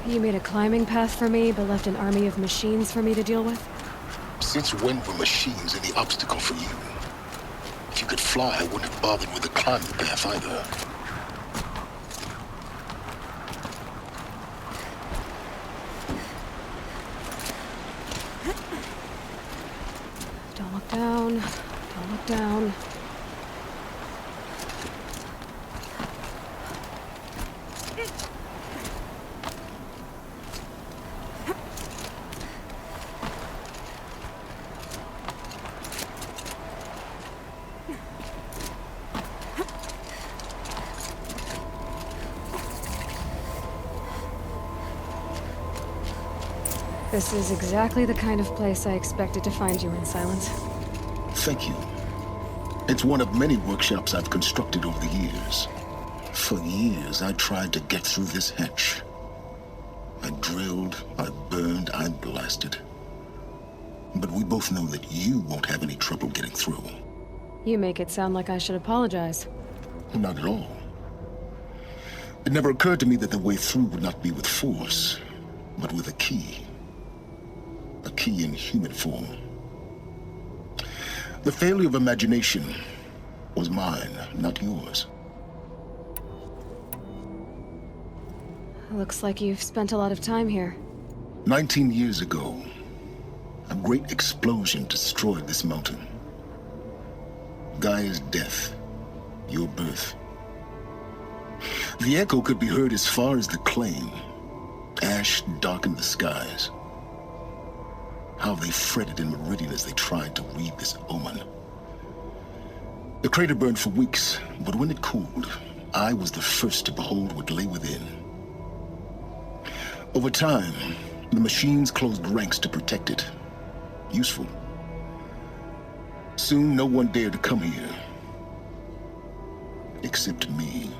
You made a climbing path for me, but left an army of machines for me to deal with? Since when were machines any obstacle for you? If you could fly, I wouldn't have bothered with the climbing path either. Don't look down. Don't look down. This is exactly the kind of place I expected to find you in, Silence. Thank you. It's one of many workshops I've constructed over the years. For years, I tried to get through this hatch. I drilled, I burned, I blasted. But we both know that you won't have any trouble getting through. You make it sound like I should apologize. Not at all. It never occurred to me that the way through would not be with force, but with a key. A key in human form. The failure of imagination was mine, not yours. Looks like you've spent a lot of time here. 19 years ago, a great explosion destroyed this mountain. Gaia's death, your birth. The echo could be heard as far as the claim. Ash darkened the skies. How they fretted in Meridian as they tried to read this omen. The crater burned for weeks, but when it cooled, I was the first to behold what lay within. Over time, the machines closed ranks to protect it. Useful. Soon, no one dared to come here. Except me.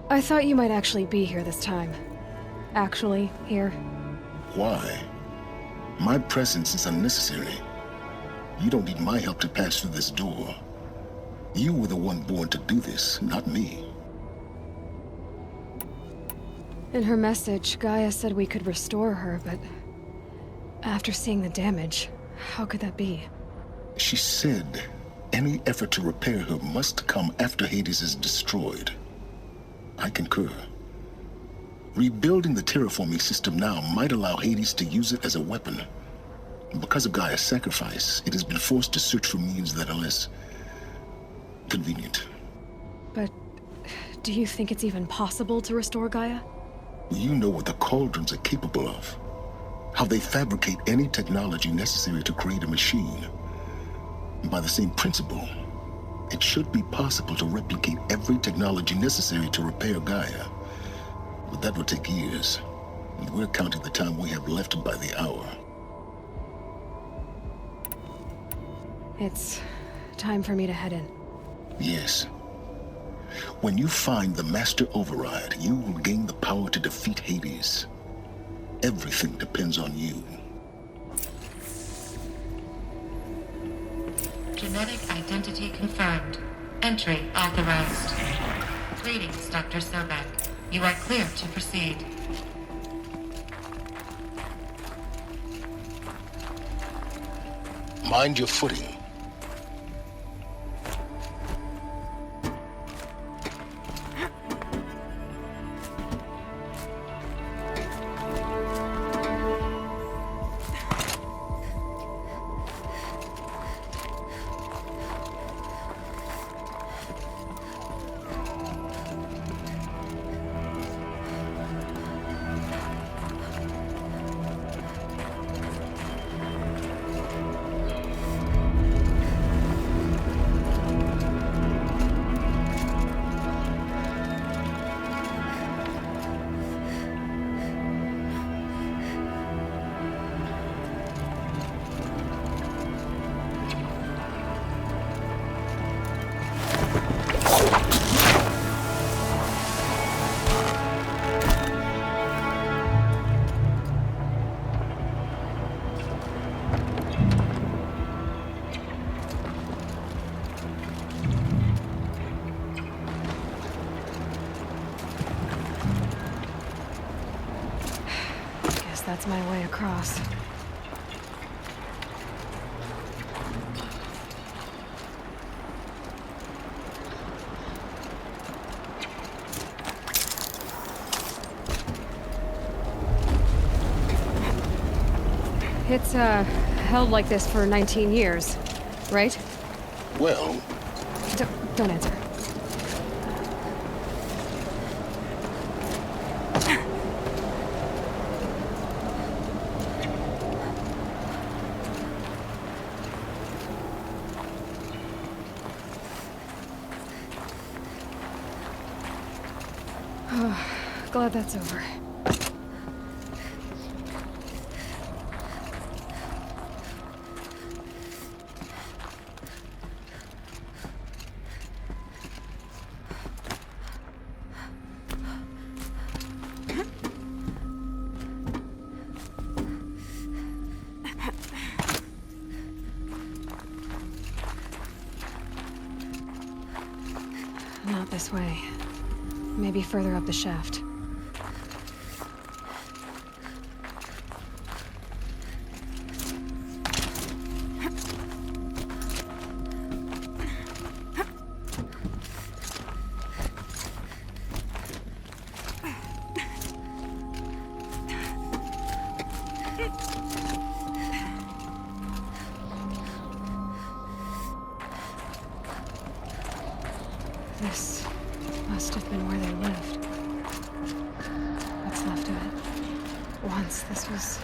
I thought you might actually be here this time. Actually, here. Why? My presence is unnecessary. You don't need my help to pass through this door. You were the one born to do this, not me. In her message, Gaia said we could restore her, but... after seeing the damage, how could that be? She said any effort to repair her must come after Hades is destroyed. I concur. Rebuilding the terraforming system now might allow Hades to use it as a weapon. Because of Gaia's sacrifice, it has been forced to search for means that are less convenient. But do you think it's even possible to restore Gaia? You know what the Cauldrons are capable of. How they fabricate any technology necessary to create a machine. By the same principle, it should be possible to replicate every technology necessary to repair Gaia. But that will take years. And we're counting the time we have left by the hour. It's time for me to head in. Yes. When you find the Master Override, you will gain the power to defeat Hades. Everything depends on you. Genetic identity confirmed. Entry authorized. Greetings, Dr. Sobek. You are clear to proceed. Mind your footing. that's my way across. It's, held like this for 19 years, right? Well, Don't answer. Glad that's over. Not this way. Maybe further up the shaft. This must have been where they lived. What's left of it. Once this was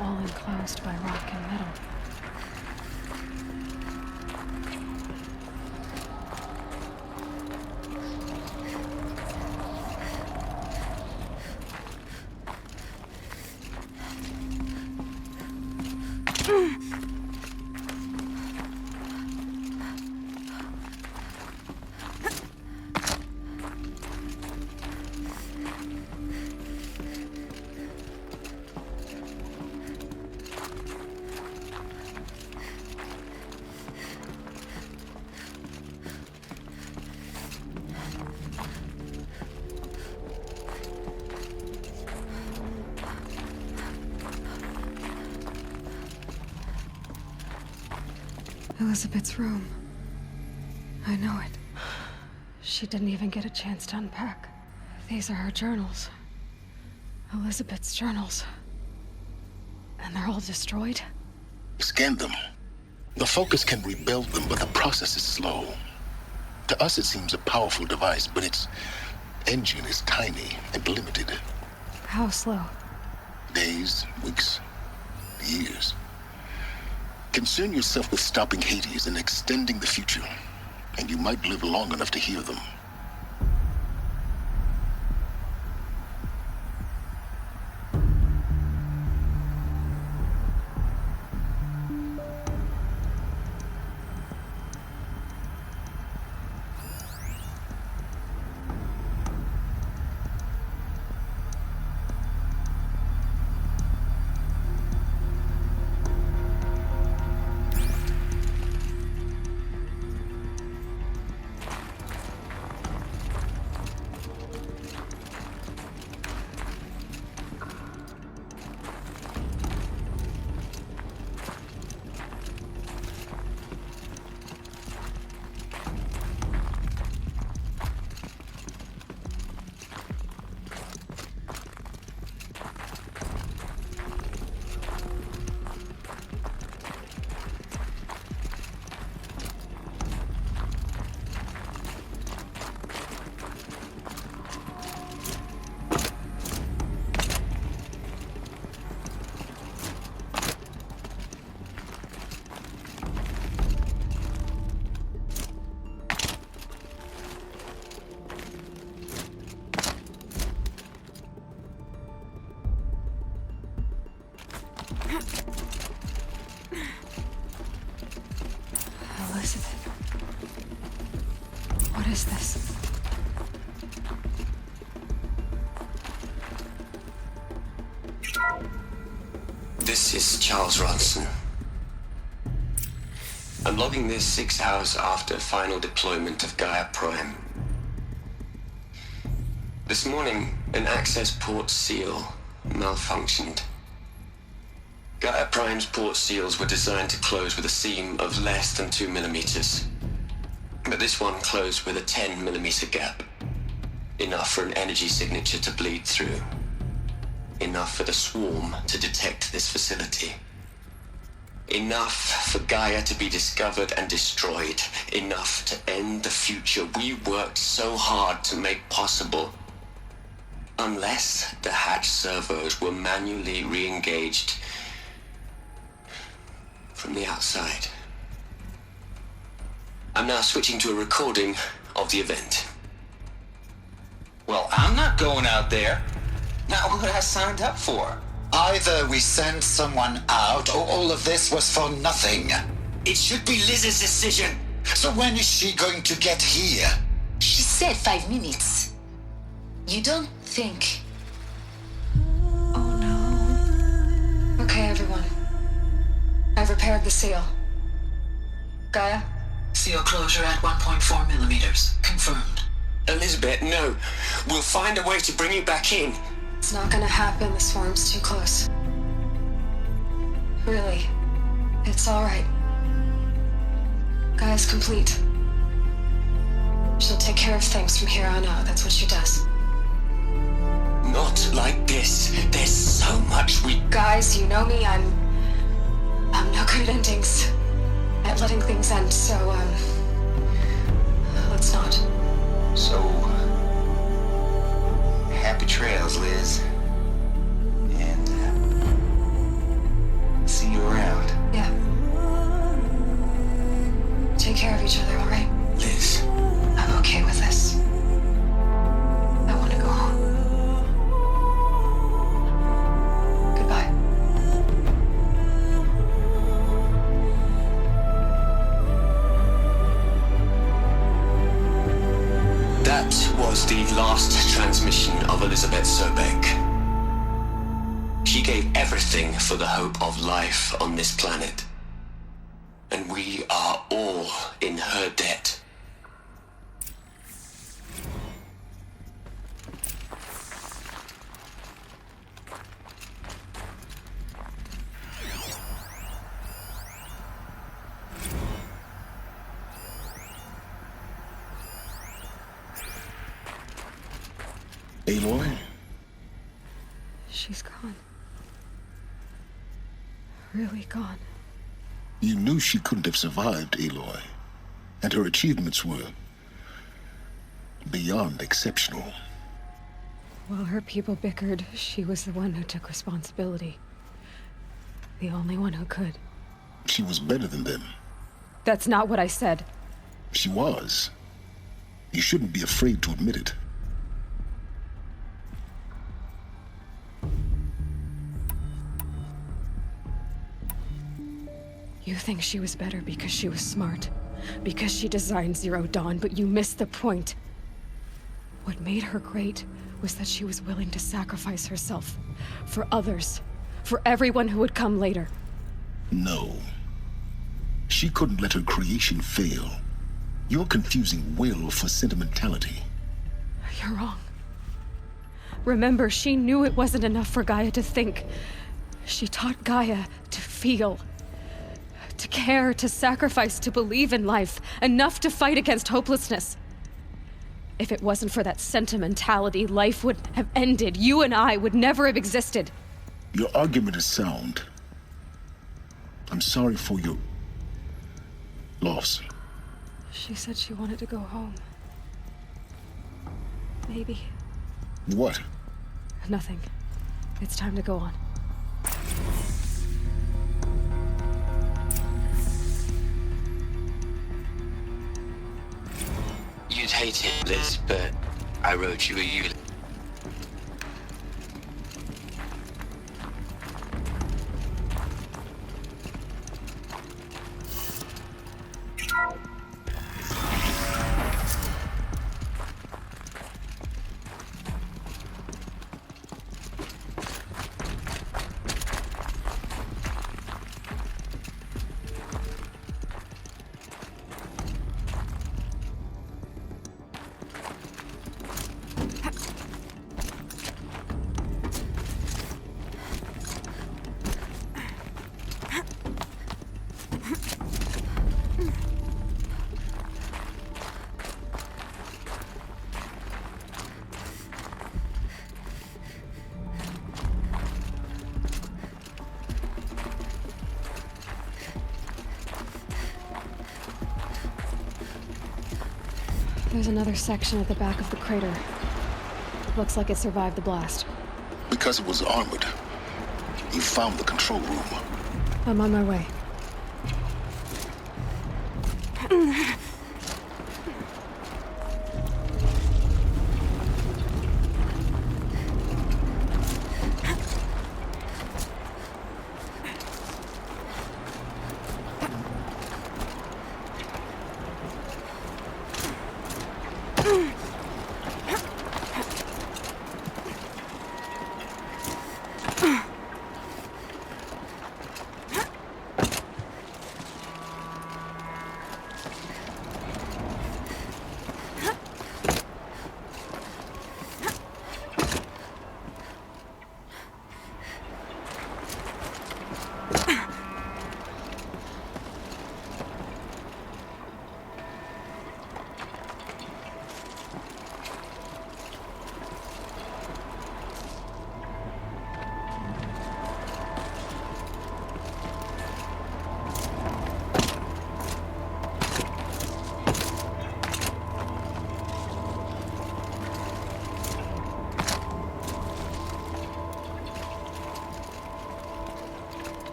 all enclosed by rock and metal. Elizabeth's room. I know it. She didn't even get a chance to unpack. These are her journals. Elizabeth's journals. And they're all destroyed? scan them. The Focus can rebuild them, but the process is slow. To us, it seems a powerful device, but its engine is tiny and limited. How slow? Days, weeks, years. Concern yourself with stopping Hades and extending the future, and you might live long enough to hear them. Elizabeth. What is this? This is Charles Ronson. I'm logging this 6 hours after final deployment of Gaia Prime. This morning, an access port seal malfunctioned. Gaia Prime's port seals were designed to close with a seam of less than 2 millimeters. But this one closed with a 10 millimeter gap. Enough for an energy signature to bleed through. Enough for the swarm to detect this facility. Enough for Gaia to be discovered and destroyed. Enough to end the future we worked so hard to make possible. Unless the hatch servos were manually re-engaged from the outside. I'm now switching to a recording of the event. Well, I'm not going out there. Not what I signed up for. Either we send someone out, or all of this was for nothing. It should be Liz's decision. So when is she going to get here? She said 5 minutes. You don't think... Oh no. Okay, everyone. I've repaired the seal. Gaia? Seal closure at 1.4 millimeters. Confirmed. Elizabeth, no. We'll find a way to bring you back in. It's not gonna happen. The swarm's too close. Really. It's alright. Gaia's complete. She'll take care of things from here on out. That's what she does. Not like this. There's so much we... Guys, you know me. I'm no good at endings. At letting things end, so, let's not. So, happy trails, Liz. And, see you around. Yeah. Take care of each other, alright? Liz. I'm okay with this. I want to go home. Goodbye. That was the last transmission of Elizabeth Sobek. She gave everything for the hope of life on this planet. And we are all in her debt. Aloy? She's gone. Really gone. You knew she couldn't have survived, Aloy. And her achievements were beyond exceptional. While her people bickered, she was the one who took responsibility. The only one who could. She was better than them. That's not what I said. She was. You shouldn't be afraid to admit it. You think she was better because she was smart, because she designed Zero Dawn, but you missed the point. What made her great was that she was willing to sacrifice herself for others, for everyone who would come later. No. She couldn't let her creation fail. You're confusing will for sentimentality. You're wrong. Remember, she knew it wasn't enough for Gaia to think. She taught Gaia to feel. To care, to sacrifice, to believe in life, enough to fight against hopelessness. If it wasn't for that sentimentality, life would have ended. You and I would never have existed. Your argument is sound. I'm sorry for your loss. She said she wanted to go home. Maybe. What? Nothing. It's time to go on. You'd hate it, Liz, but I wrote you a eulogy. There's another section at the back of the crater. Looks like it survived the blast. Because it was armored. You found the control room. I'm on my way.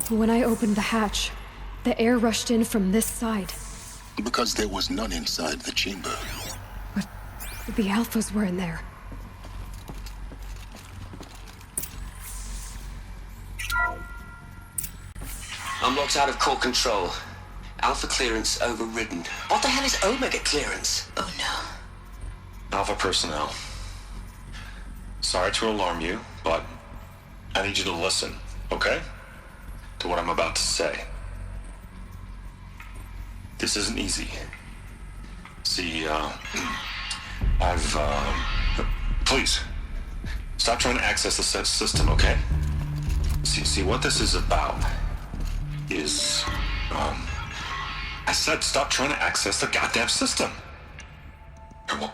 When I opened the hatch, the air rushed in from this side. Because there was none inside the chamber. But the Alphas were in there. I'm locked out of core control. Alpha clearance overridden. What the hell is Omega clearance? Oh no. Alpha personnel. Sorry to alarm you, but I need you to listen, okay? To what I'm about to say. This isn't easy. See, please, stop trying to access the system, okay? See, what this is about is, I said stop trying to access the goddamn system.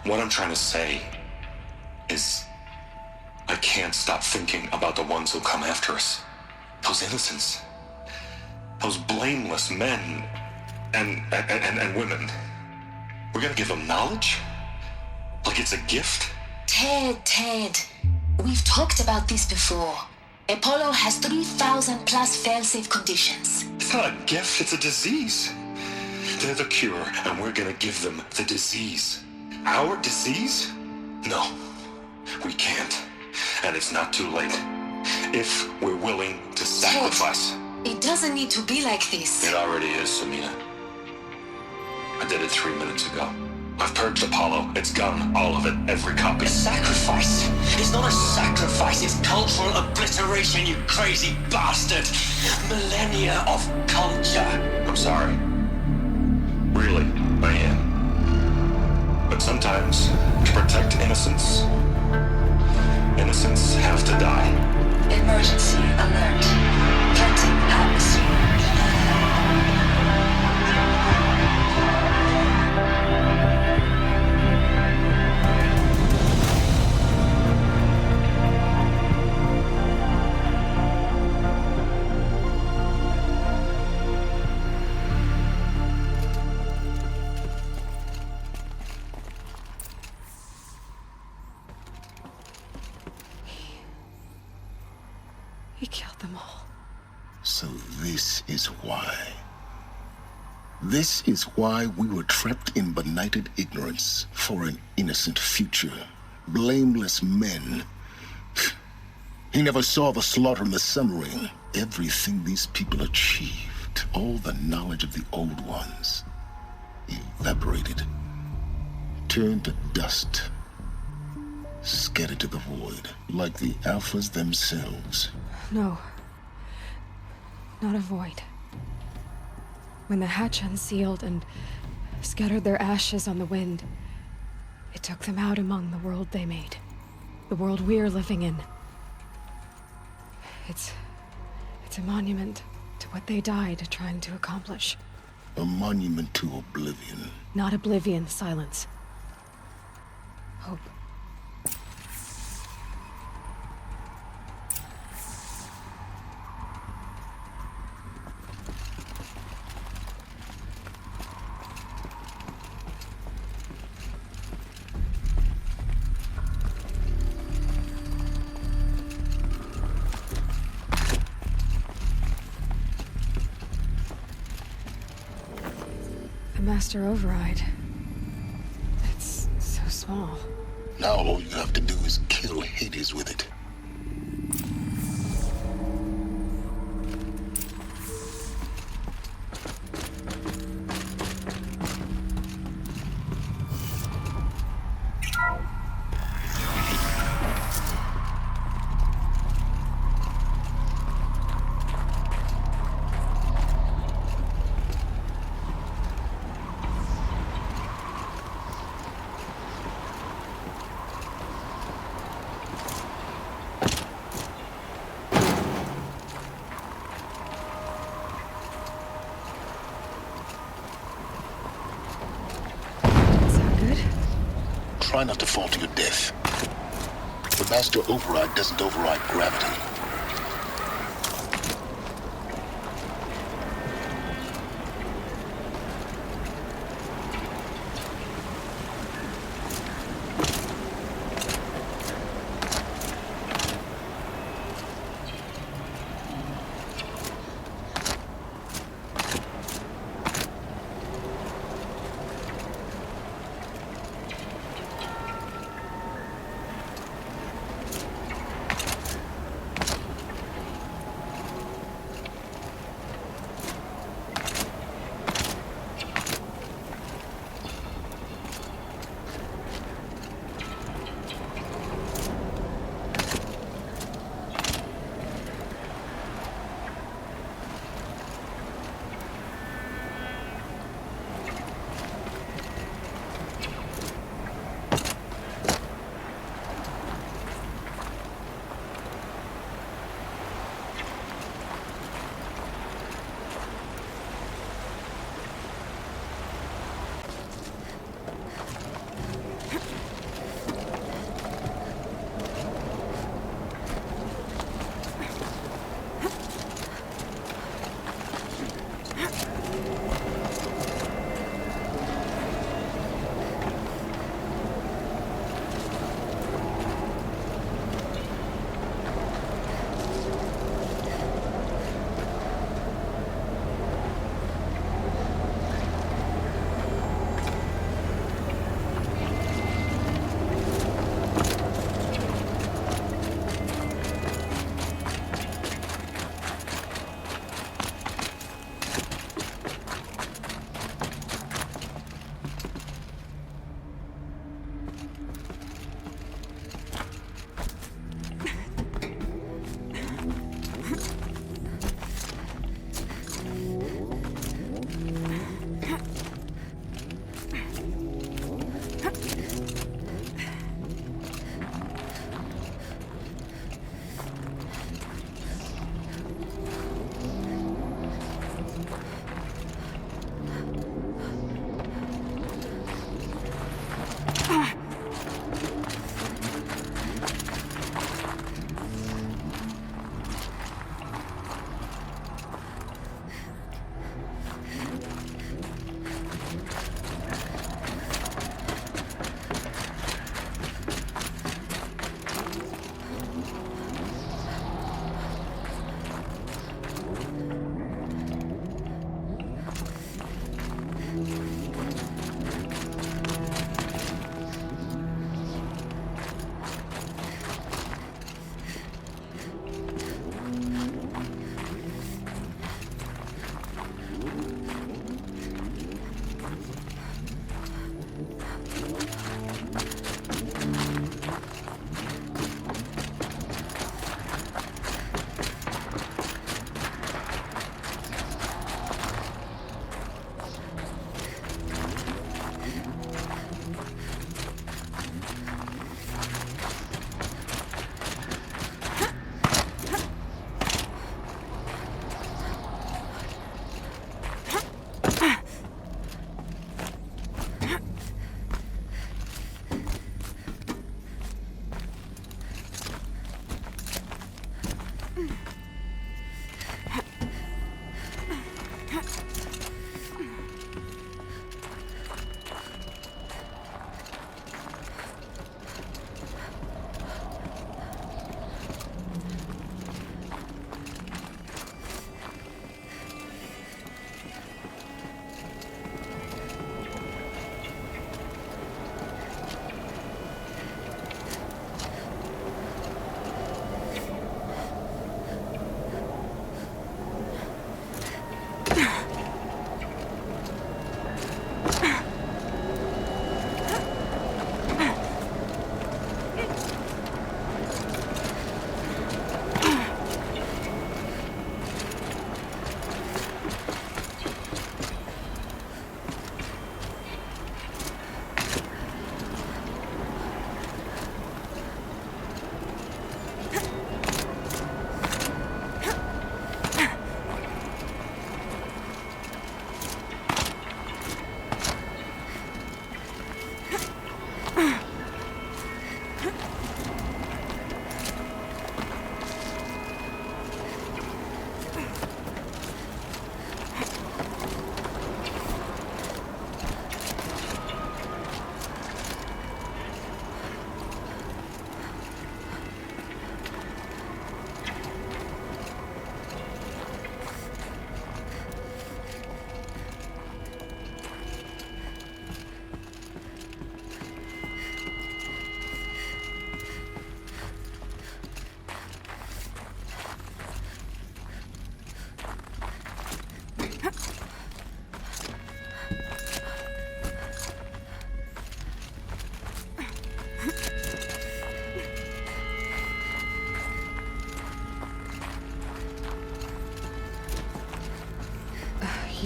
What I'm trying to say is, I can't stop thinking about the ones who come after us. Those innocents. Those blameless men and women. We're gonna give them knowledge? Like it's a gift? Ted. We've talked about this before. Apollo has 3,000 plus fail-safe conditions. It's not a gift, it's a disease. They're the cure, and we're gonna give them the disease. Our disease? No, we can't. And it's not too late. If we're willing to sacrifice. Ted, it doesn't need to be like this. It already is, Samina. I did it 3 minutes ago. I've purged Apollo. It's gone. All of it. Every copy. A sacrifice? It's not a sacrifice, it's cultural obliteration, you crazy bastard! Millennia of culture! I'm sorry. Really, I am. But sometimes, to protect innocence, innocents have to die. Emergency alert. Planting atmosphere. We killed them all. So this is why. This is why we were trapped in benighted ignorance for an innocent future. Blameless men. He never saw the slaughter in the Sun Ring. Everything these people achieved, all the knowledge of the old ones, evaporated, turned to dust, scattered to the void, like the Alphas themselves. No. Not a void. When the hatch unsealed and scattered their ashes on the wind, it took them out among the world they made. The world we're living in. It's a monument to what they died trying to accomplish. A monument to oblivion. Not oblivion, silence. Hope. Master override. It's so small. Now all you have to do is kill Hades with it. Try not to fall to your death. The Master Override doesn't override gravity.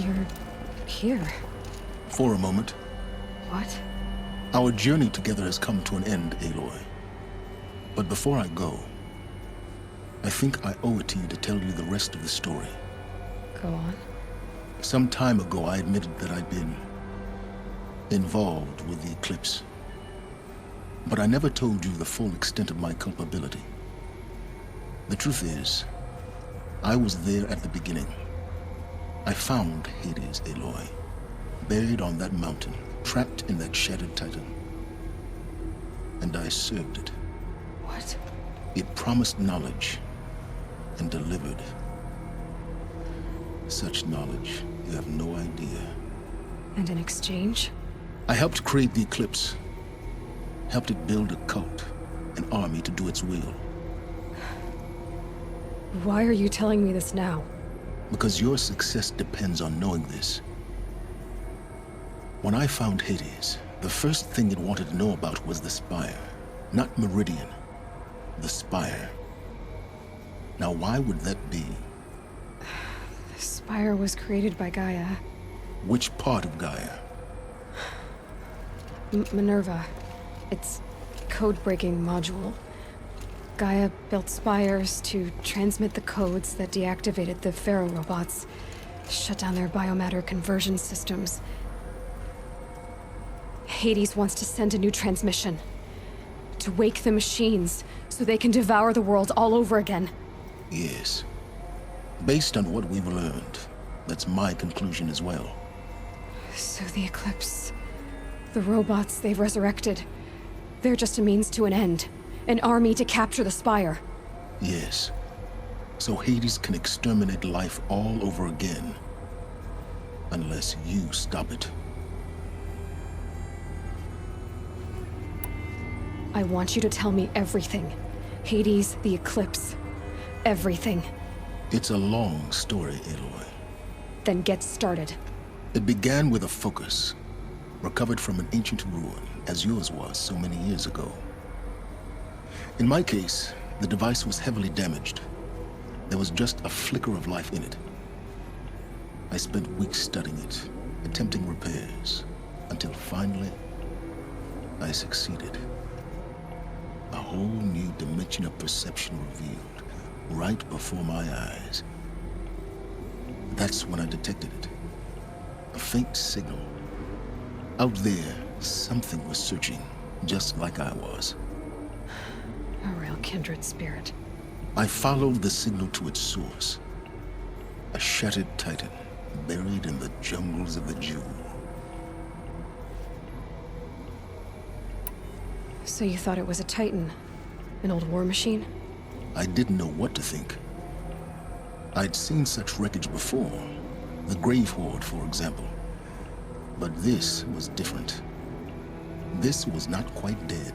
You're here. For a moment. What? Our journey together has come to an end, Aloy. But before I go, I think I owe it to you to tell you the rest of the story. Go on. Some time ago, I admitted that I'd been involved with the eclipse. But I never told you the full extent of my culpability. The truth is, I was there at the beginning. I found Hades, Aloy, buried on that mountain, trapped in that shattered titan. And I served it. What? It promised knowledge and delivered. Such knowledge, you have no idea. And in exchange? I helped create the eclipse. Helped it build a cult, an army to do its will. Why are you telling me this now? Because your success depends on knowing this. When I found Hades, the first thing it wanted to know about was the Spire. Not Meridian. The Spire. Now, why would that be? The Spire was created by Gaia. Which part of Gaia? Minerva. Its code-breaking module. Gaia built spires to transmit the codes that deactivated the Pharaoh robots, shut down their biomatter conversion systems. Hades wants to send a new transmission. To wake the machines, so they can devour the world all over again. Yes. Based on what we've learned, that's my conclusion as well. So the Eclipse... the robots they've resurrected... they're just a means to an end. An army to capture the Spire. Yes. So Hades can exterminate life all over again. Unless you stop it. I want you to tell me everything. Hades, the Eclipse. Everything. It's a long story, Aloy. Then get started. It began with a focus. Recovered from an ancient ruin, as yours was so many years ago. In my case, the device was heavily damaged. There was just a flicker of life in it. I spent weeks studying it, attempting repairs, until finally, I succeeded. A whole new dimension of perception revealed, right before my eyes. That's when I detected it. A faint signal. Out there, something was searching, just like I was. A real kindred spirit. I followed the signal to its source. A shattered titan, buried in the jungles of the Jewel. So you thought it was a titan? An old war machine? I didn't know what to think. I'd seen such wreckage before. The Grave Horde, for example. But this was different. This was not quite dead.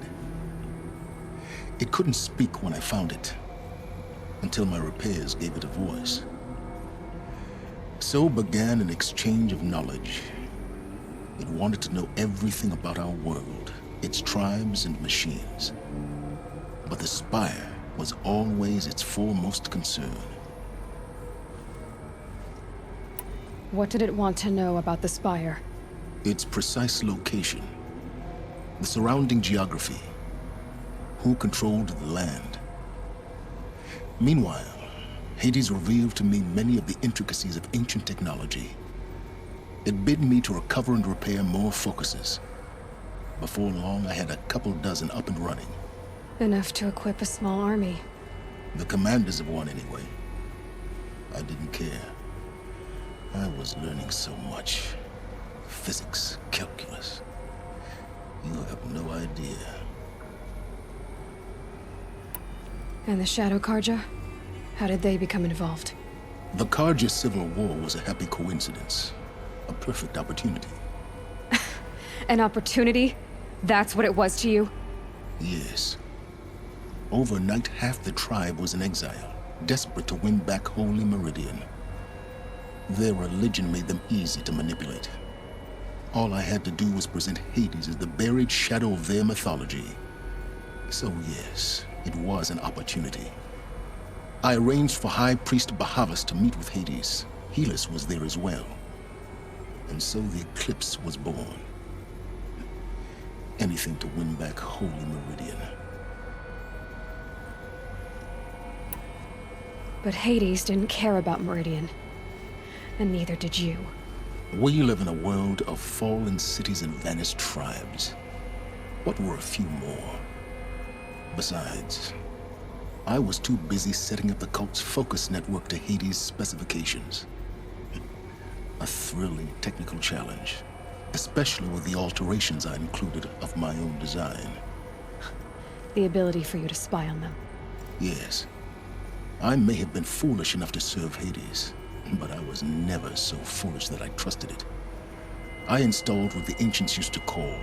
It couldn't speak when I found it, until my repairs gave it a voice. So began an exchange of knowledge. It wanted to know everything about our world, its tribes and machines. But the Spire was always its foremost concern. What did it want to know about the Spire? Its precise location, the surrounding geography, who controlled the land. Meanwhile, Hades revealed to me many of the intricacies of ancient technology. It bid me to recover and repair more focuses. Before long, I had a couple dozen up and running. Enough to equip a small army. The commanders of one, anyway. I didn't care. I was learning so much. Physics, calculus. You have no idea. And the Shadow Karja? How did they become involved? The Karja Civil War was a happy coincidence. A perfect opportunity. An opportunity? That's what it was to you? Yes. Overnight, half the tribe was in exile, desperate to win back Holy Meridian. Their religion made them easy to manipulate. All I had to do was present Hades as the buried shadow of their mythology. So yes, it was an opportunity. I arranged for High Priest Bahavas to meet with Hades. Helis was there as well. And so the eclipse was born. Anything to win back Holy Meridian. But Hades didn't care about Meridian. And neither did you. We live in a world of fallen cities and vanished tribes. What were a few more? Besides, I was too busy setting up the cult's focus network to Hades' specifications. A thrilling technical challenge, especially with the alterations I included of my own design. The ability for you to spy on them. Yes. I may have been foolish enough to serve Hades, but I was never so foolish that I trusted it. I installed what the ancients used to call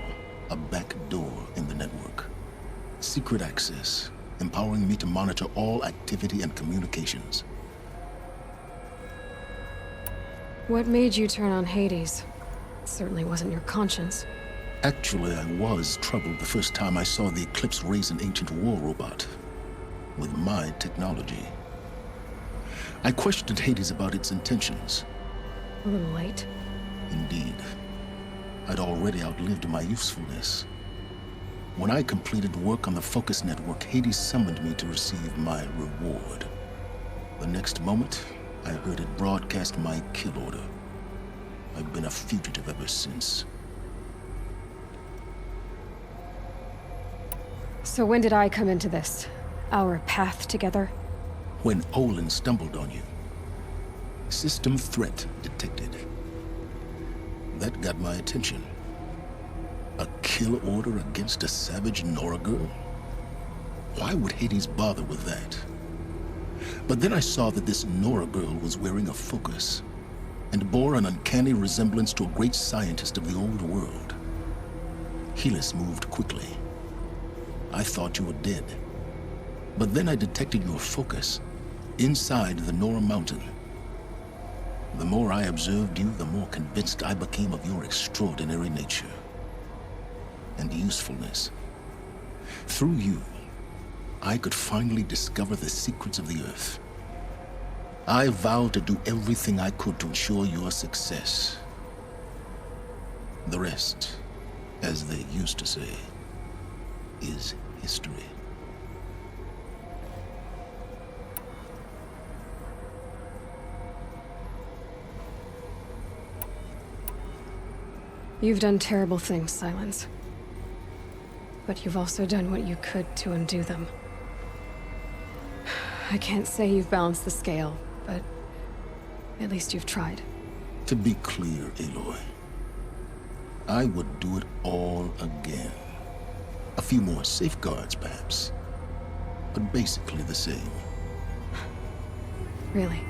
a back door in the network. Secret access, empowering me to monitor all activity and communications. What made you turn on Hades? It certainly wasn't your conscience. Actually, I was troubled the first time I saw the Eclipse raise an ancient war robot with my technology. I questioned Hades about its intentions. A little late. Indeed. I'd already outlived my usefulness. When I completed work on the Focus Network, Hades summoned me to receive my reward. The next moment, I heard it broadcast my kill order. I've been a fugitive ever since. So when did I come into this? Our path together? When Olin stumbled on you. System threat detected. That got my attention. A kill order against a savage Nora girl? Why would Hades bother with that? But then I saw that this Nora girl was wearing a focus, and bore an uncanny resemblance to a great scientist of the old world. Helis moved quickly. I thought you were dead. But then I detected your focus inside the Nora mountain. The more I observed you, the more convinced I became of your extraordinary nature and usefulness. Through you, I could finally discover the secrets of the Earth. I vowed to do everything I could to ensure your success. The rest, as they used to say, is history. You've done terrible things, Silence. But you've also done what you could to undo them. I can't say you've balanced the scale, but at least you've tried. To be clear, Aloy, I would do it all again. A few more safeguards, perhaps, but basically the same. Really?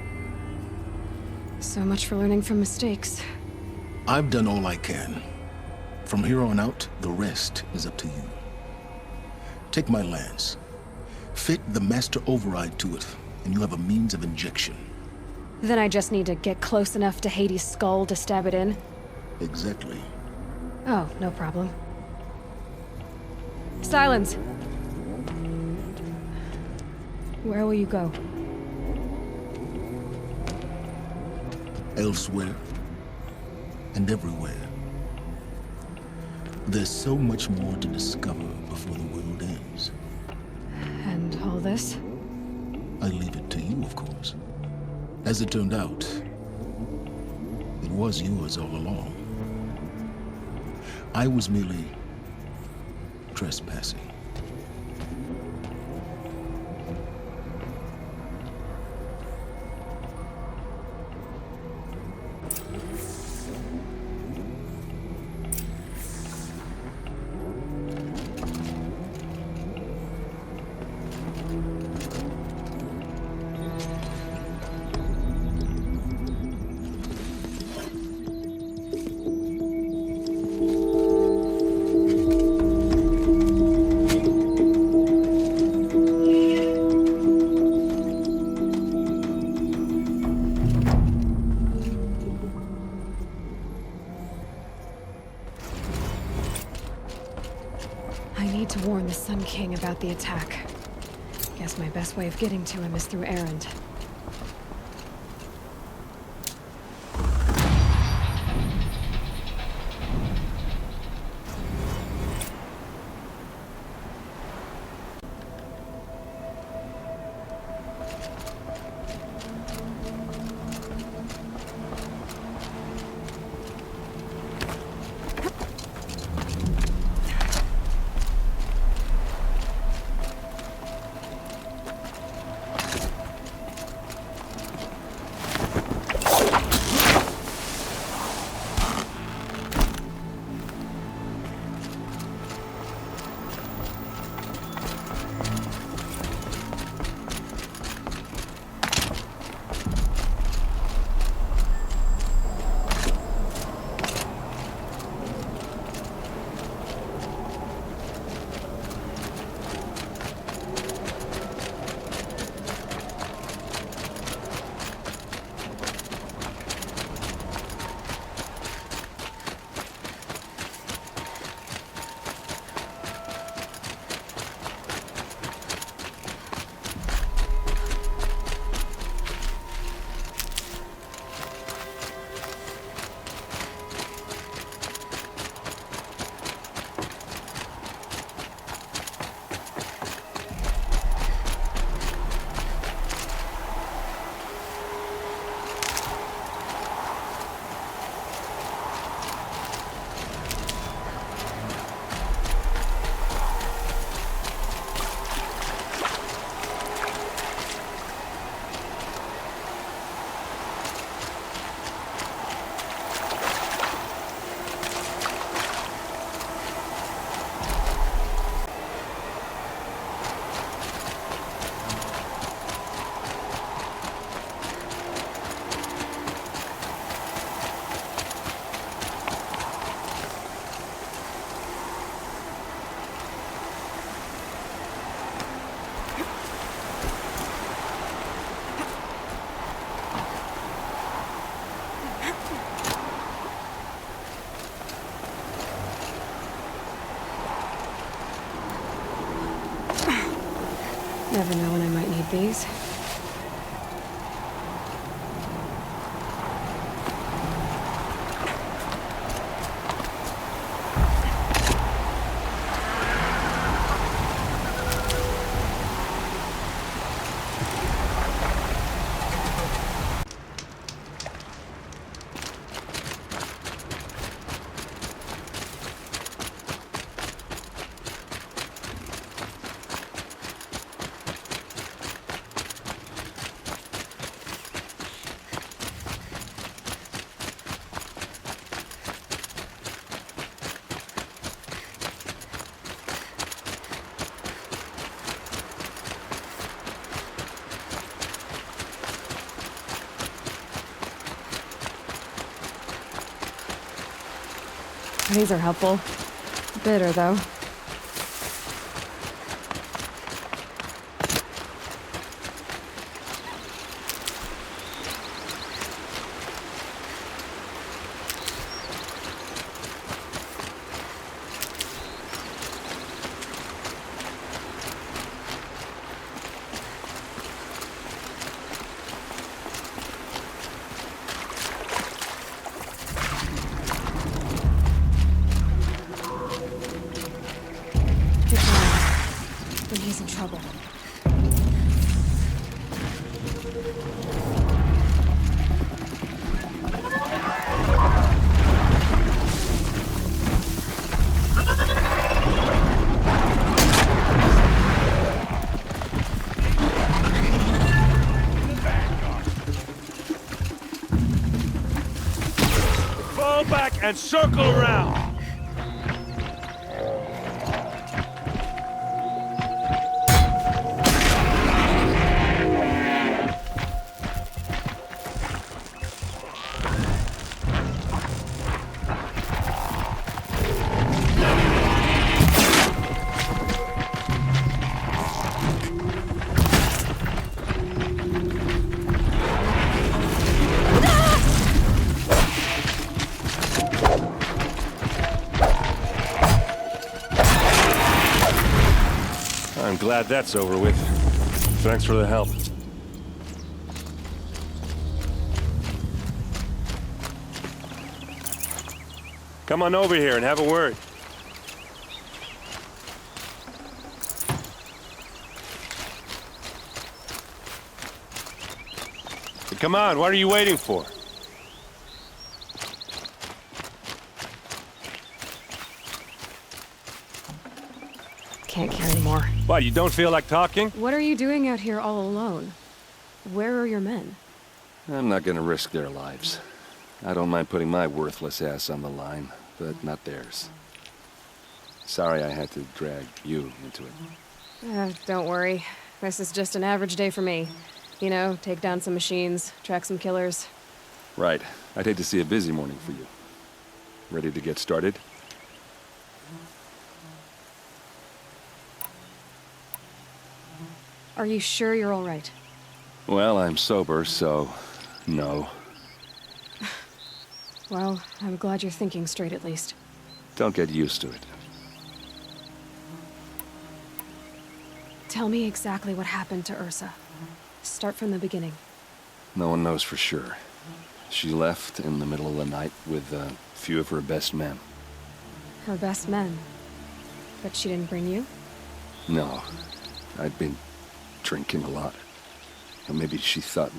So much for learning from mistakes. I've done all I can. From here on out, the rest is up to you. Take my lance. Fit the master override to it, and you have a means of injection. Then I just need to get close enough to Hades' skull to stab it in? Exactly. Oh, no problem. Silence! Where will you go? Elsewhere. And everywhere. There's so much more to discover before the world ends. And all this? I leave it to you, of course. As it turned out, it was yours all along. I was merely trespassing. I need to warn the Sun King about the attack. Guess my best way of getting to him is through Erend. never know when I might need these. These are helpful. Bitter, though. Then he's in trouble. Fall back and circle around! I'm glad that's over with. Thanks for the help. Come on over here and have a word. Come on, what are you waiting for? Can't carry more. What, you don't feel like talking? What are you doing out here all alone? Where are your men? I'm not gonna risk their lives. I don't mind putting my worthless ass on the line, but not theirs. Sorry I had to drag you into it. Don't worry. This is just an average day for me. You know, take down some machines, track some killers. Right. I'd hate to see a busy morning for you. Ready to get started? Are you sure you're all right? Well, I'm sober, so no. Well, I'm glad you're thinking straight at least. Don't get used to it. Tell me exactly what happened to Ursa. Start from the beginning. No one knows for sure. She left in the middle of the night with a few of her best men. Her best men? But she didn't bring you? No. I'd been drinking a lot. Or maybe she thought...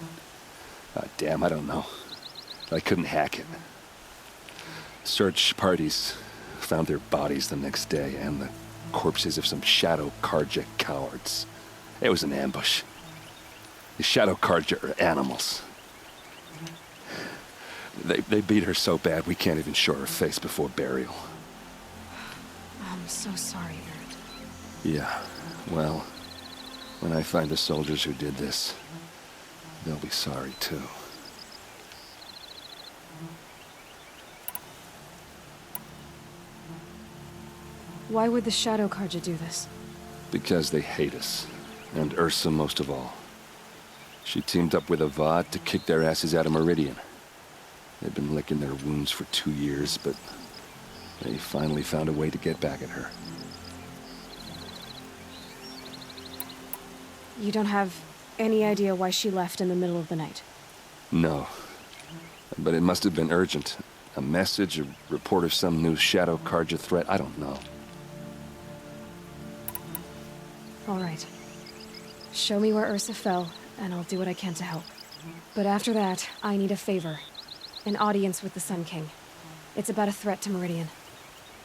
damn, I don't know. I couldn't hack it. Search parties found their bodies the next day, and the corpses of some Shadow Karja cowards. It was an ambush. The Shadow Karja are animals. They beat her so bad we can't even show her face before burial. I'm so sorry, Erd. Yeah, well, when I find the soldiers who did this, they'll be sorry too. Why would the Shadow Karja do this? Because they hate us, and Ursa most of all. She teamed up with Avad to kick their asses out of Meridian. They've been licking their wounds for 2 years, but they finally found a way to get back at her. You don't have any idea why she left in the middle of the night? No. But it must have been urgent. A message, a report of some new Shadow Carja threat, I don't know. All right. Show me where Ursa fell, and I'll do what I can to help. But after that, I need a favor. An audience with the Sun King. It's about a threat to Meridian.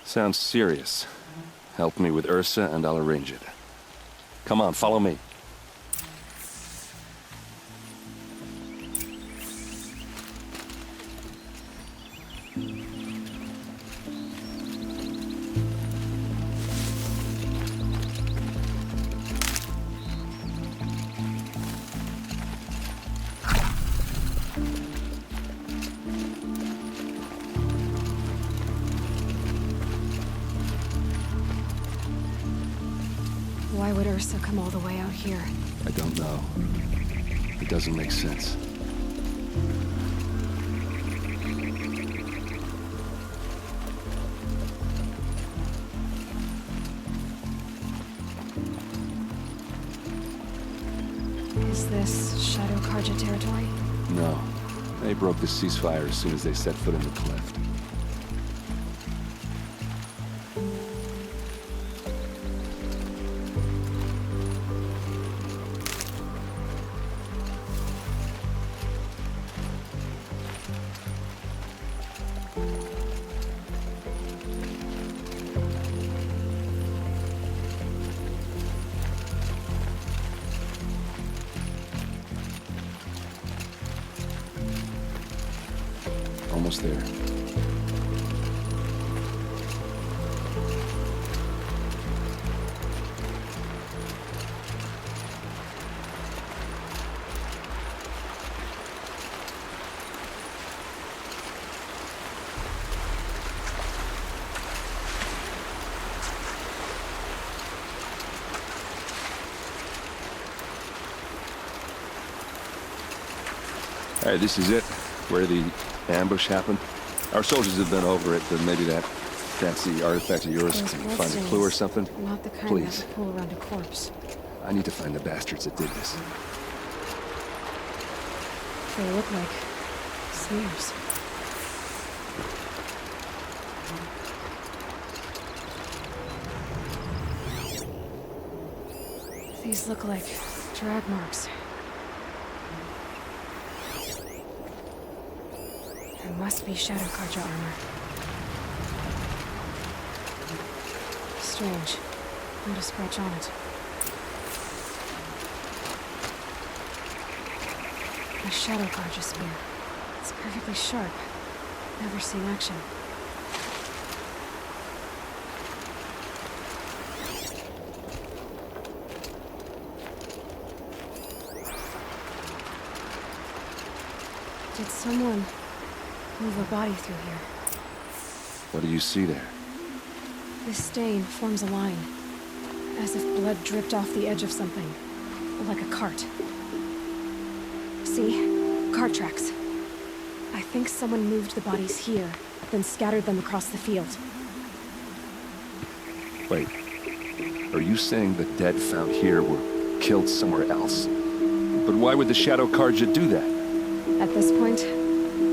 Sounds serious. Help me with Ursa and I'll arrange it. Come on, follow me. Why would Ursa come all the way out here? I don't know. It doesn't make sense. Is this Shadow Carja territory? No. They broke the ceasefire as soon as they set foot in the cleft. Almost there. All right, this is it. Where the ambush happened. Our soldiers have been over it, but maybe that fancy artifact of yours Those can blood find a stains. clue or something. Not the kind Please. that would pull around a corpse. I need to find the bastards that did this. They look like smears. These look like drag marks. There must be Shadow Carja armor. Strange. Not a scratch on it. A Shadow Carja spear. It's perfectly sharp. Never seen action. Did someone move a body through here? What do you see there? This stain forms a line, as if blood dripped off the edge of something, like a cart. See? Cart tracks. I think someone moved the bodies here, then scattered them across the field. Wait. Are you saying the dead found here were killed somewhere else? But why would the Shadow Carja do that? At this point,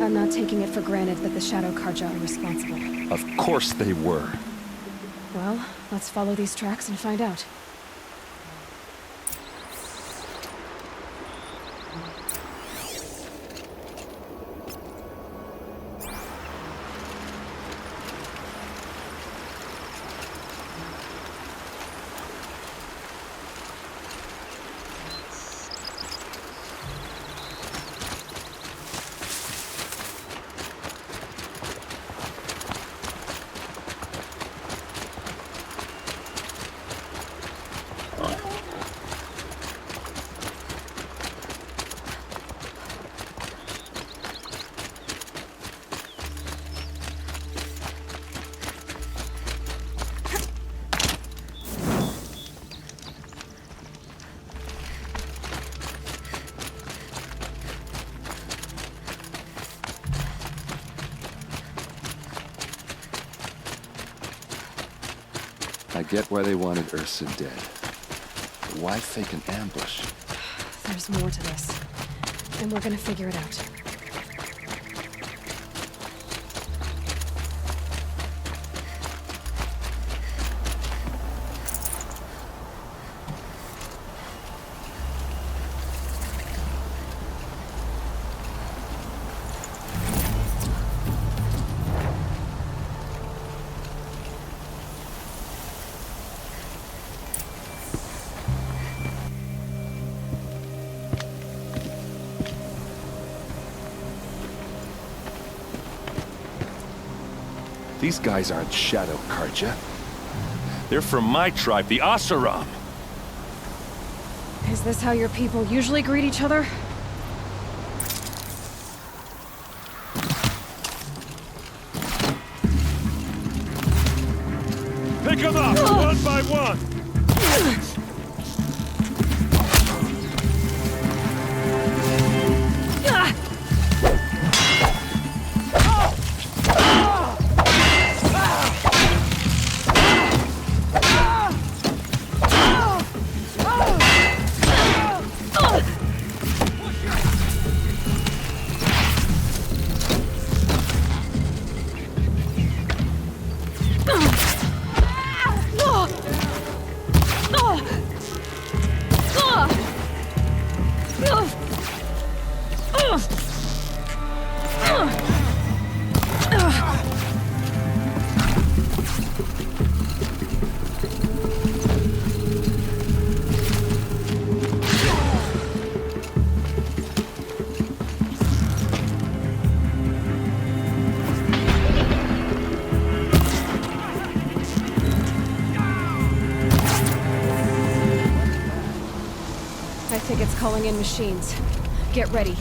I'm not taking it for granted that the Shadow Carja are responsible. Of course they were. Well, let's follow these tracks and find out. I get why they wanted Ursa dead. But why fake an ambush? There's more to this. And we're gonna figure it out. These guys aren't Shadow Karja. They're from my tribe, the Asaram. Is this how your people usually greet each other? Pick them up, one by one! I think it's calling in machines. Get ready.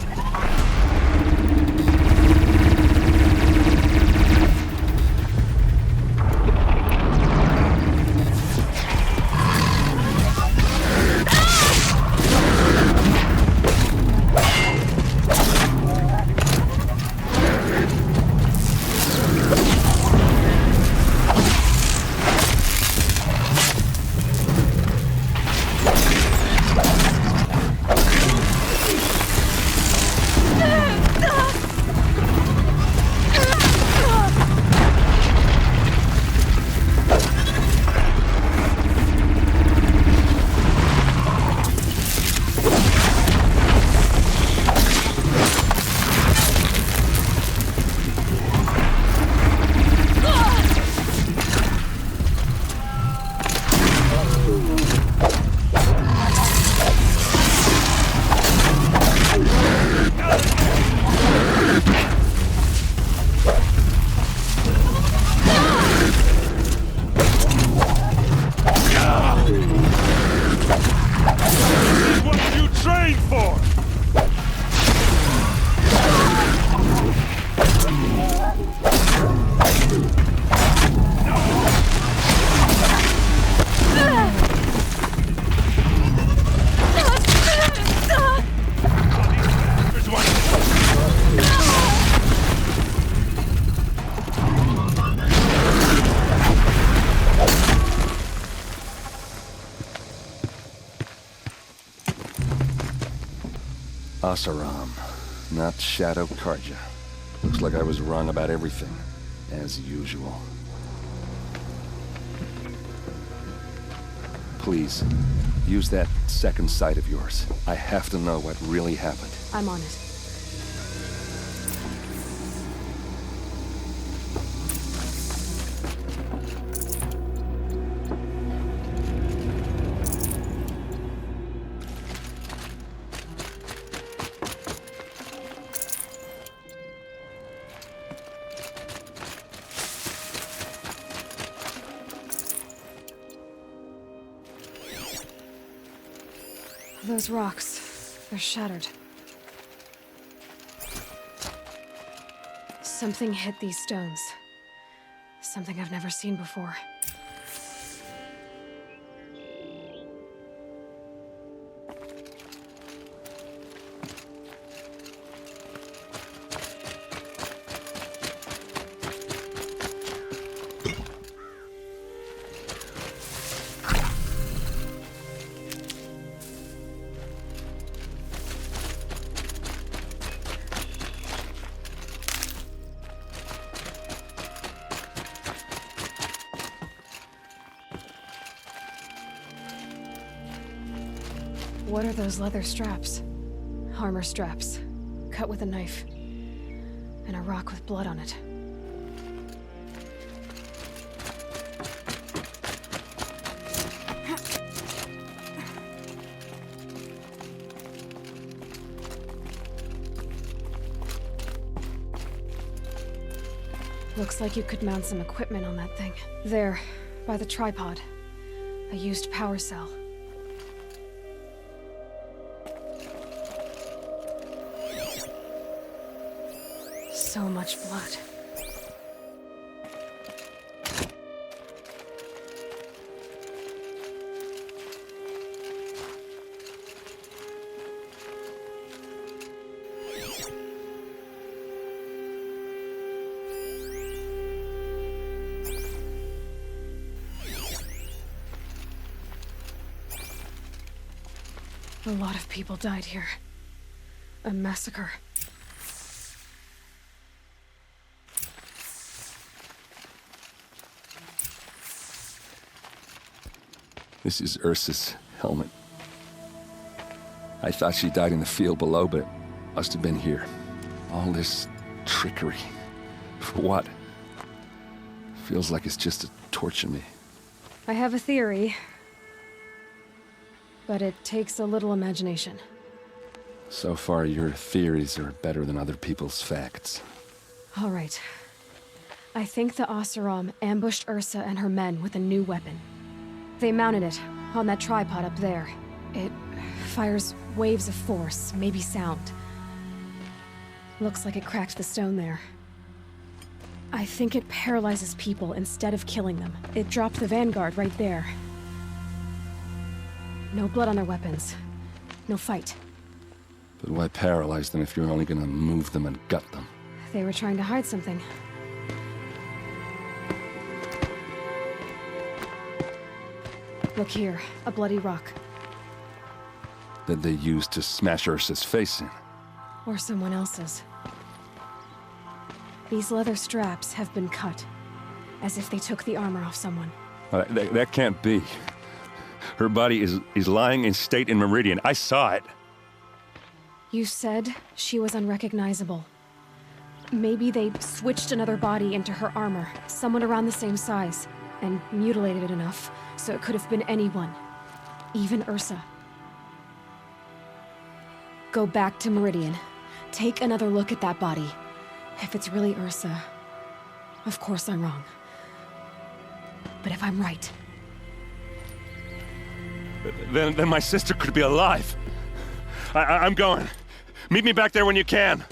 Asaram, not Shadow Karja. Looks like I was wrong about everything, as usual. Please, use that second sight of yours. I have to know what really happened. I'm on it. Those rocks, they're shattered. Something hit these stones. Something I've never seen before. What are those leather straps? Armor straps, cut with a knife. And a rock with blood on it. Looks like you could mount some equipment on that thing. There, by the tripod. A used power cell. So much blood. A lot of people died here. A massacre. This is Ursa's helmet. I thought she died in the field below, but it must have been here. All this trickery. For what? Feels like it's just to torture me. I have a theory. But it takes a little imagination. So far, your theories are better than other people's facts. All right. I think the Oseram ambushed Ursa and her men with a new weapon. They mounted it on that tripod up there. It fires waves of force, maybe sound. Looks like it cracked the stone there. I think it paralyzes people instead of killing them. It dropped the vanguard right there. No blood on their weapons. No fight. But why paralyze them if you're only gonna move them and gut them? They were trying to hide something. Look here, a bloody rock. That they used to smash Ursa's face in. Or someone else's. These leather straps have been cut. As if they took the armor off someone. That can't be. Her body is lying in state in Meridian. I saw it. You said she was unrecognizable. Maybe they switched another body into her armor, someone around the same size, and mutilated it enough so it could have been anyone. Even Ursa. Go back to Meridian. Take another look at that body. If it's really Ursa, of course I'm wrong. But if I'm right... Then my sister could be alive. I'm going. Meet me back there when you can.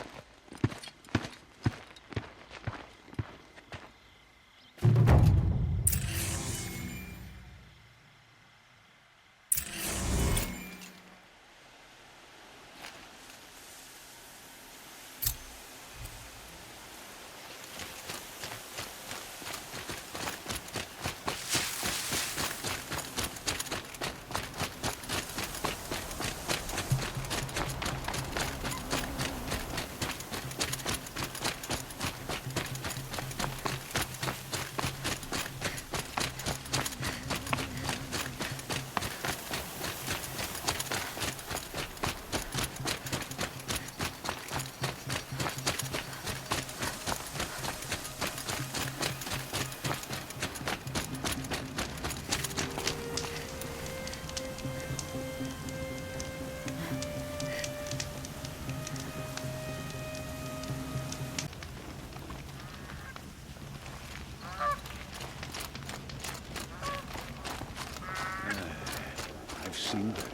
Seen better.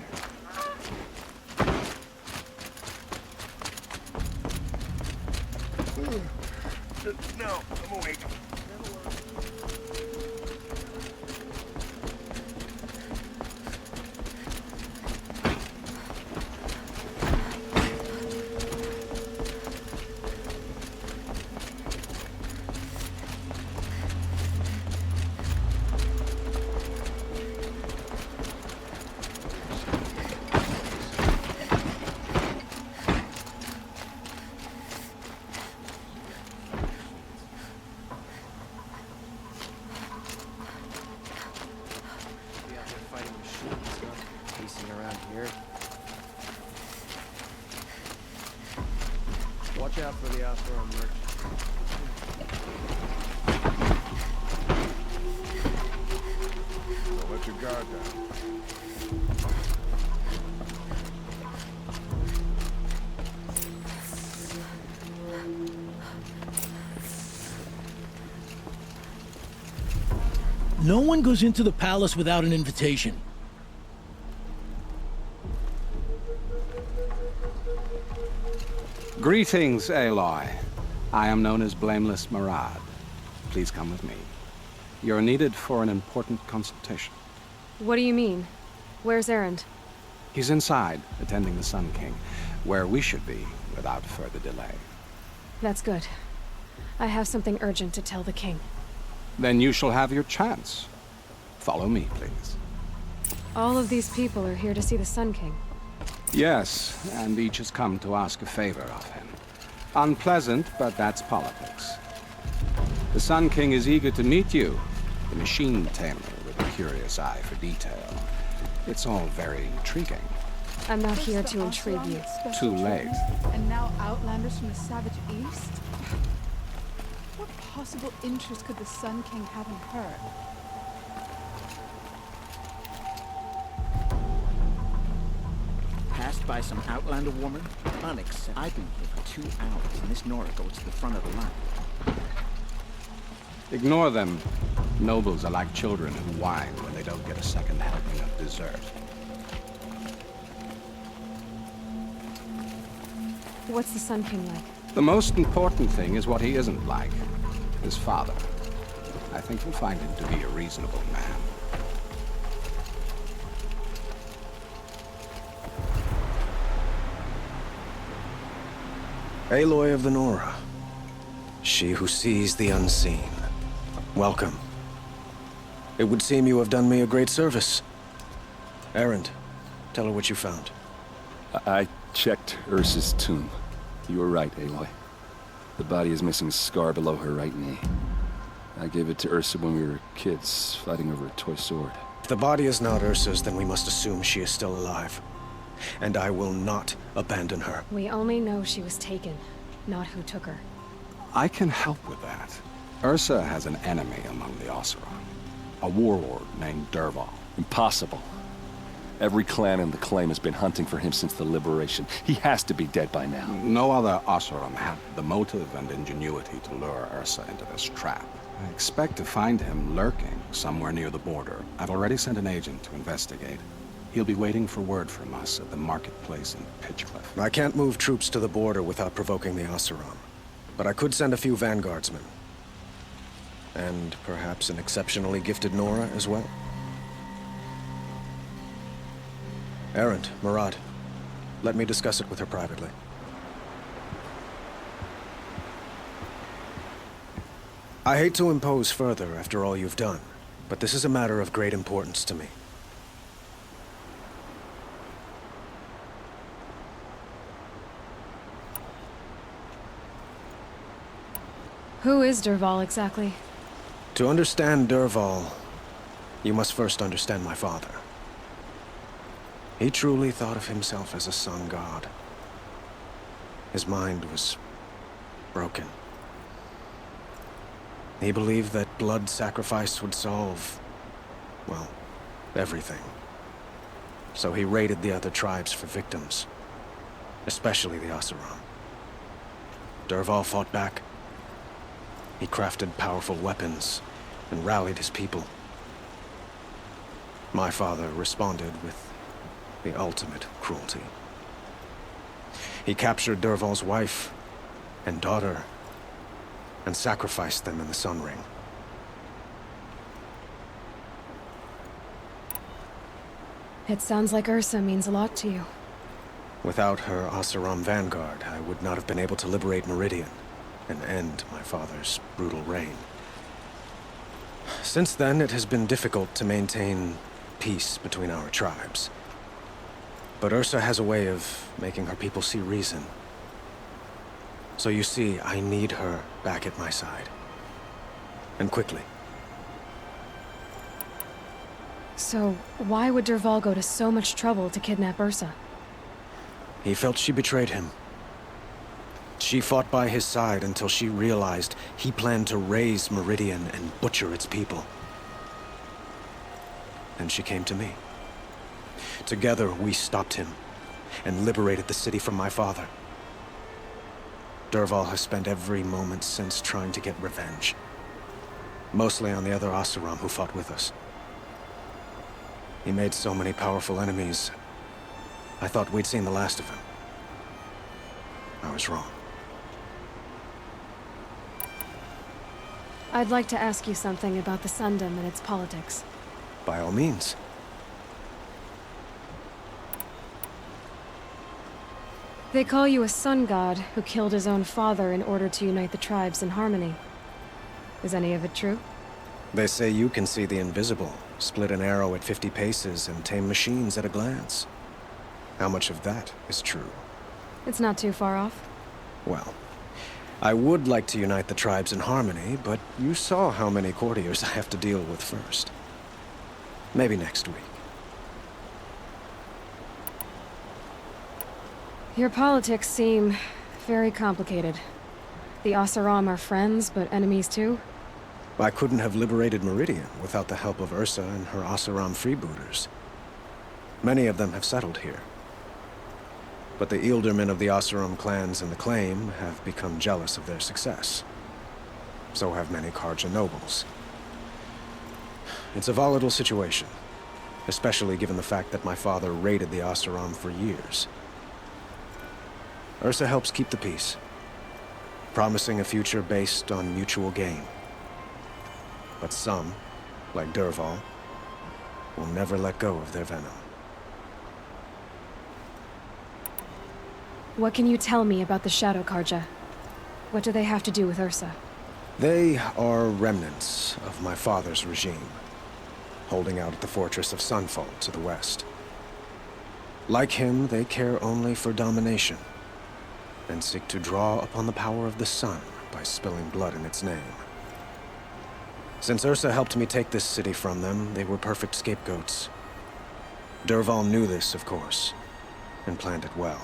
No, I'm awake. Watch out for the Oseram merchant. So let your guard down. No one goes into the palace without an invitation. Greetings, Aloy. I am known as Blameless Murad. Please come with me. You're needed for an important consultation. What do you mean? Where's Erend? He's inside, attending the Sun King, where we should be without further delay. That's good. I have something urgent to tell the king. Then you shall have your chance. Follow me, please. All of these people are here to see the Sun King. Yes, and each has come to ask a favor of him. Unpleasant, but that's politics. The Sun King is eager to meet you, the machine tamer with a curious eye for detail. It's all very intriguing. I'm not here to intrigue you. Too late. And now outlanders from the savage east? What possible interest could the Sun King have in her? Passed by some outlander woman? Unacceptable. I've been here for 2 hours, and this Nora goes to the front of the line. Ignore them. Nobles are like children who whine when they don't get a second helping of dessert. What's the Sun King like? The most important thing is what he isn't like. His father. I think you'll find him to be a reasonable man. Aloy of the Nora. She who sees the unseen. Welcome. It would seem you have done me a great service. Erend, tell her what you found. I checked Ursa's tomb. You were right, Aloy. The body is missing a scar below her right knee. I gave it to Ursa when we were kids, fighting over a toy sword. If the body is not Ursa's, then we must assume she is still alive. And I will not abandon her. We only know she was taken, not who took her. I can help with that. Ursa has an enemy among the Oseram. A warlord named Dervahl. Impossible. Every clan in the claim has been hunting for him since the liberation. He has to be dead by now. No other Oseram had the motive and ingenuity to lure Ursa into this trap. I expect to find him lurking somewhere near the border. I've already sent an agent to investigate. He'll be waiting for word from us at the marketplace in Pitchcliff. I can't move troops to the border without provoking the Oseram. But I could send a few vanguardsmen. And perhaps an exceptionally gifted Nora as well. Erend, Murad, let me discuss it with her privately. I hate to impose further after all you've done, but this is a matter of great importance to me. Who is Dervahl exactly? To understand Dervahl, you must first understand my father. He truly thought of himself as a sun god. His mind was broken. He believed that blood sacrifice would solve, well, everything. So he raided the other tribes for victims, especially the Oseram. Dervahl fought back. He crafted powerful weapons and rallied his people. My father responded with the ultimate cruelty. He captured Dervahl's wife and daughter and sacrificed them in the Sun Ring. It sounds like Ursa means a lot to you. Without her Oseram vanguard, I would not have been able to liberate Meridian and end my father's brutal reign. Since then, it has been difficult to maintain peace between our tribes. But Ursa has a way of making her people see reason. So you see, I need her back at my side. And quickly. So, why would Dervahl go to so much trouble to kidnap Ursa? He felt she betrayed him. She fought by his side until she realized he planned to raise Meridian and butcher its people. And she came to me. Together, we stopped him and liberated the city from my father. Dervahl has spent every moment since trying to get revenge. Mostly on the other Oseram who fought with us. He made so many powerful enemies, I thought we'd seen the last of him. I was wrong. I'd like to ask you something about the Sundom and its politics. By all means. They call you a sun god who killed his own father in order to unite the tribes in harmony. Is any of it true? They say you can see the invisible, split an arrow at 50 paces, and tame machines at a glance. How much of that is true? It's not too far off. Well, I would like to unite the tribes in harmony, but you saw how many courtiers I have to deal with first. Maybe next week. Your politics seem very complicated. The Oseram are friends, but enemies too? I couldn't have liberated Meridian without the help of Ursa and her Oseram freebooters. Many of them have settled here. But the Ealdormen of the Oseram clans in the Claim have become jealous of their success. So have many Karja nobles. It's a volatile situation, especially given the fact that my father raided the Oseram for years. Ursa helps keep the peace, promising a future based on mutual gain. But some, like Dervahl, will never let go of their venom. What can you tell me about the Shadow Karja? What do they have to do with Ursa? They are remnants of my father's regime, holding out at the fortress of Sunfall to the west. Like him, they care only for domination, and seek to draw upon the power of the sun by spilling blood in its name. Since Ursa helped me take this city from them, they were perfect scapegoats. Dervahl knew this, of course, and planned it well.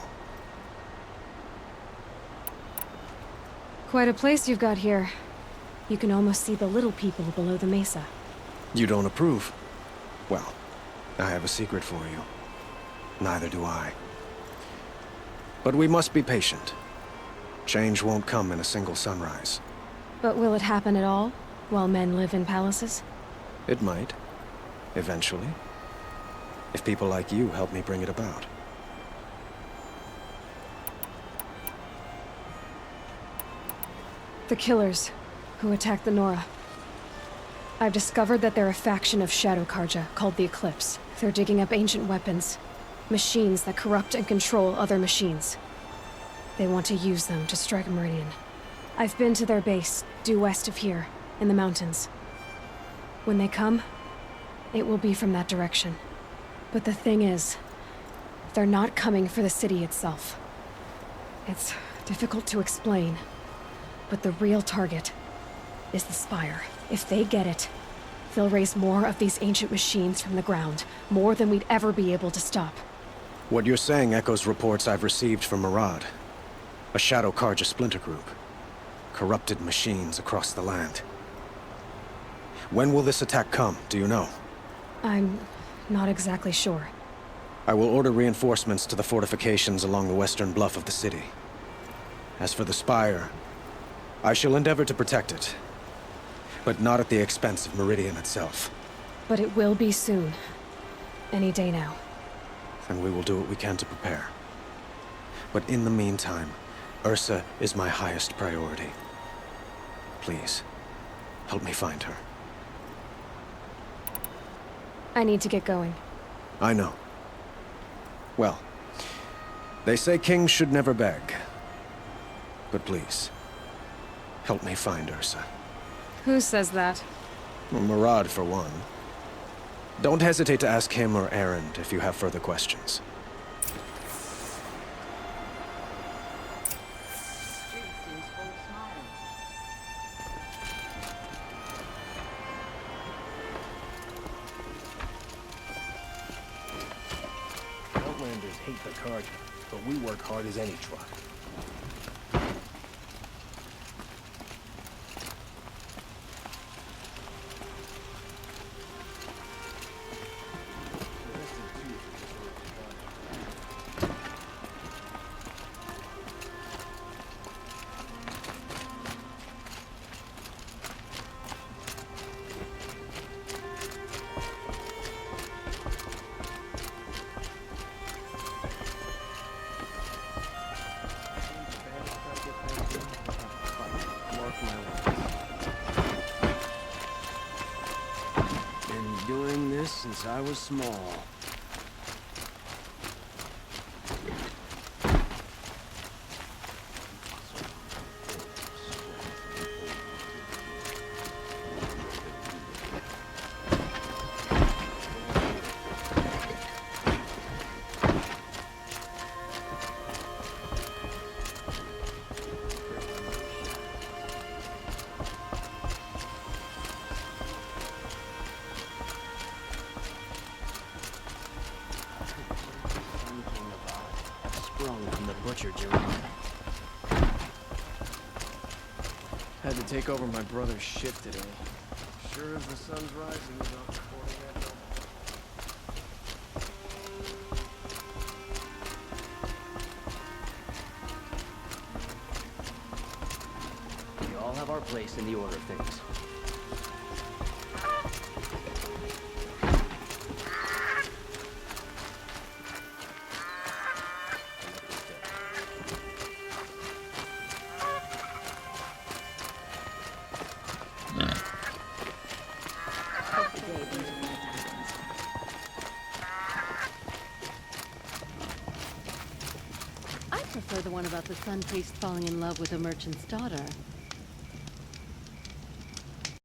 Quite a place you've got here. You can almost see the little people below the mesa. You don't approve? Well, I have a secret for you. Neither do I. But we must be patient. Change won't come in a single sunrise. But will it happen at all, while men live in palaces? It might. Eventually. If people like you help me bring it about. The killers, who attacked the Nora. I've discovered that they're a faction of Shadow Karja, called the Eclipse. They're digging up ancient weapons. Machines that corrupt and control other machines. They want to use them to strike Meridian. I've been to their base, due west of here, in the mountains. When they come, it will be from that direction. But the thing is, they're not coming for the city itself. It's difficult to explain, but the real target is the Spire. If they get it, they'll raise more of these ancient machines from the ground, more than we'd ever be able to stop. What you're saying echoes reports I've received from Murad, a Shadow Karja splinter group. Corrupted machines across the land. When will this attack come, do you know? I'm not exactly sure. I will order reinforcements to the fortifications along the western bluff of the city. As for the Spire, I shall endeavor to protect it, but not at the expense of Meridian itself. But it will be soon. Any day now. And we will do what we can to prepare. But in the meantime, Ursa is my highest priority. Please, help me find her. I need to get going. I know. Well, they say kings should never beg. But please, help me find Ursa. Who says that? Well, Murad, for one. Don't hesitate to ask him or Erend if you have further questions. Outlanders hate the Karja, but we work hard as any tribe. since I was small. From the butcher, Jerome. Had to take over my brother's shift today. Sure as the sun's rising, he's off reporting that. We all have our place in the order of things. I prefer the one about the sun priest falling in love with a merchant's daughter.